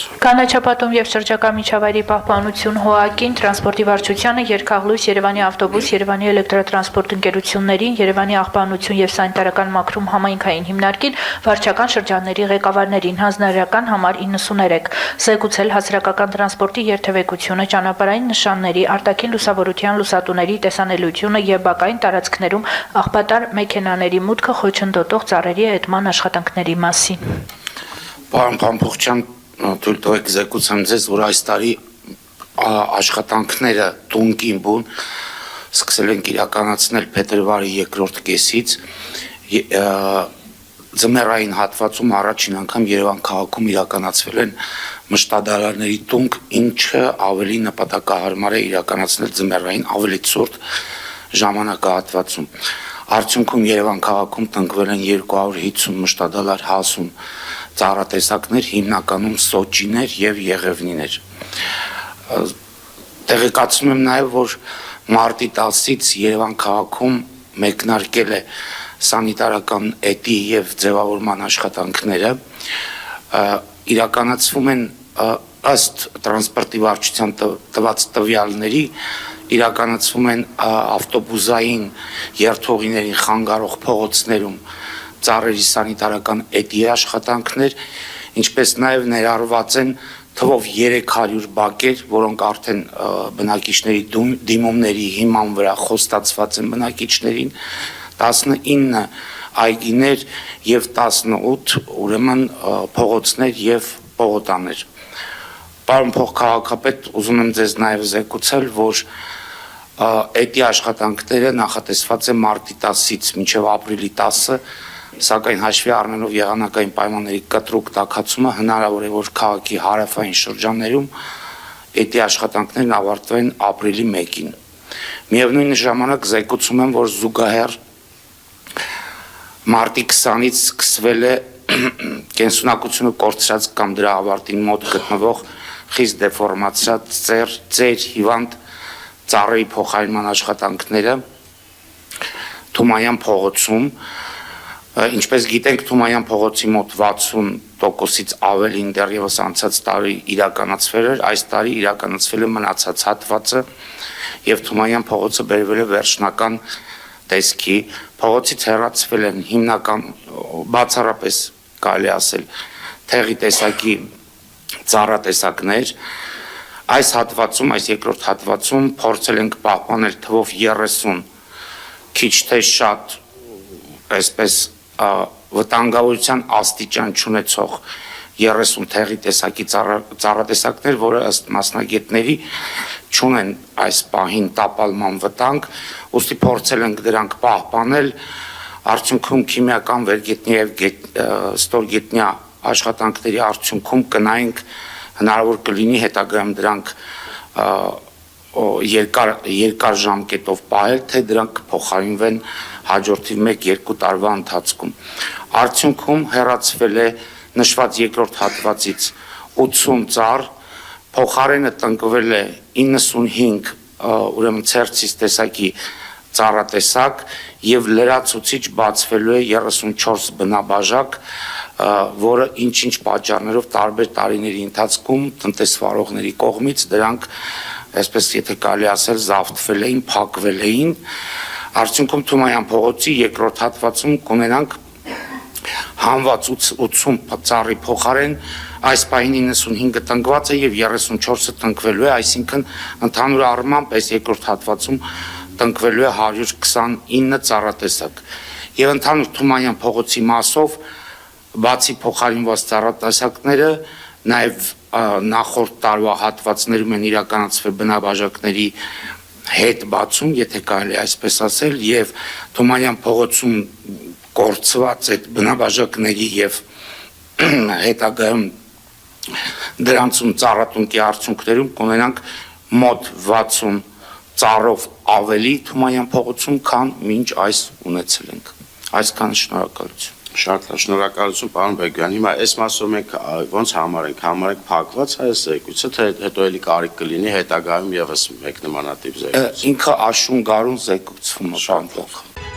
Կանաչապատում եւ շրջակա միջավայրի պահպանություն ՀՕԱԿ-ին, տրանսպորտի վարչությանը, Երկաղլույս, Երևանի ավտոբուս, Երևանի էլեկտրատրանսպորտ ընկերություններին, Երևանի աղբանություն եւ սանիտարական մաքրում համայնքային հիմնարկին, վարչական շրջանների ղեկավարներին, հանձնարարական համար 93, զեկուցել հասարակական տրանսպորտի երթևեկությունը, ճանապարհային նշանների, արտաքին լուսավորության լուսատուների տեսանելիությունը եւ բակային տարածքներում աղբատար մեքենաների մուտքը խոչընդոտող ծառերի հետման աշխատանքների մասին։ Պարոն Փամփոխյան, թույլ տվեք զեկուցեմ ձեզ, որ այս տարի աշխատանքները տունկին բուն սկսել ենք իրականացնել փետրվարի երկրորդ կեսից, ձմեռային հատվածում առաջին անգամ Երևան քաղաքում իրականացվել են մշտադարարների տունկ, ինչը ավելի նպատակահարմար է իրականացնել ձմեռային ավելի ցուրտ ժամանակահատվածում։ Արդյունքում Երևան քաղաքում տնկվել են 250 մշտադալար հասուն ծառատեսակներ, հիմնականում սոճիներ եւ եղևնիներ։ Տեղեկացնում եմ նաեւ, որ մարտի 10-ից Երևան քաղաքում մեկնարկել է սանիտարական էտի եւ ձևավորման աշխատանքները, իրականացվում են ըստ տրանսպորտի վարչության տված տվյալների, իրականացվում են ավտոբուսային երթուղիների խանգարող փողոցներում ծառերի սանիտարական էտի աշխատանքներ, ինչպես նաև ներառված են թվով 300 բակեր, որոնք արդեն բնակիչների դիմումների հիման վրա խոստացված են բնակիչներին, 19 այգիներ եւ 18 ուրեմն փողոցներ եւ պողոտաներ։ Պարոն փոխքաղաքապետ, ուզում եմ ձեզ նաև զեկուցել, որ էտի աշխատանքները նախատեսված են մարտի 10-ից մինչև ապրիլի 10-ը, սակայն հաշվի առնելով եղանակային պայմանների կտրուկ տաքացումը հնարավոր է, որ քաղաքի հարավային շրջաններում էտի աշխատանքներն ավարտվեն ապրիլի 1-ին։ Միևնույն ժամանակ զեկուցում եմ, որ զուգահեռ մարտի 20-ից սկսվել է կենսունակությունը կորցրած կամ դրա ավարտին մոտ գտնվող խիստ դեֆորմացիա ծեր հիվանդ ծառերի փոխարինման աշխատանքները Թումայան փողոցում, ինչպես գիտենք, Թումայան փողոցի մոտ 60%-ից ավելին դեռևս անցած տարի իրականացվել էր, այս տարի իրականացվել է մնացած հատվածը եւ Թումայան փողոցը բերվել է վերջնական տեսքի, փողոցից հեռացվել են հիմնական բացառապես կարելի ասել թեղի տեսակի ծառատեսակներ, այս հատվածում, այս երկրորդ հատվածում փորձել ենք պահպանել թվով 30 քիչ թե շատ այսպես վտանգավորության աստիճան չունեցող 30 թեղի տեսակի ծառատեսակներ, որը ըստ մասնագետների չունեն այս պահին տապալման վտանգ, ուստի փորձել ենք դրանք պահպանել, արդյունքում քիմիական վերգետնյա եւ ստորգետնյա աշխատանքների արդյունքում կնայենք հնարավոր կլինի հետագայում դրանք երկար ժամկետով պահել, թե դրանք կփոխարինվեն հաջորդի 1-2 տարվա ընթացքում։ Արդյունքում հեռացվել է նշված երկրորդ հատվածից 80 ծառ, փոխարենը տնկվել է 95 ուրեմն ցերցից տեսակի ծառատեսակ եւ լրացուցիչ բացվելու է 34 բնաբաժակ, որը ինչ-ինչ պատճառներով տարբեր տարիների ընթացքում տնտեսվարողների կողմից դրանք, այսպես եթե կարելի ասել, զավթվել էին, փակվել էին, արդյունքում Թումայան փողոցի երկրորդ հատվածում կունենանք հանված 80 ծառի փոխարեն այս պահին 95-ը տնկված է եւ 34-ը տնկվելու է, այսինքն ընդհանուր առմամբ այս երկրորդ հատվածում տնկվելու է 129 ծառատեսակ։ Եվ ընդհանուր Թումանյան փողոցի մասով բացի փոխարինված ծառատեսակները նաև նախորդ տարվա հատվածներում են իրականացվել բնաբաժակների հետ բացում, եթե կարելի այսպես ասել, եւ Թումանյան փողոցում կորցված այդ բնաբաժակների եւ հետագայում դրանցում ծառատունկի արդյունքներում կունենանք մոտ 60 ծառով ավելի Թումանյան փողոցում, քան մինչ այս ունեցել ենք։ Այսքան շնորհակալություն։ Շատ շնորհակալություն, պարոն Բեգյան։ Հիմա այս մասով մենք ոնց համարենք փակված այս զեկույցը, թե հետո էլի կարիք կլինի հետագայում եւս մեկ նմանատիպ զեկույց։ Ինքը աշուն գարուն զեկուցվում է, պարոն Բեգյան։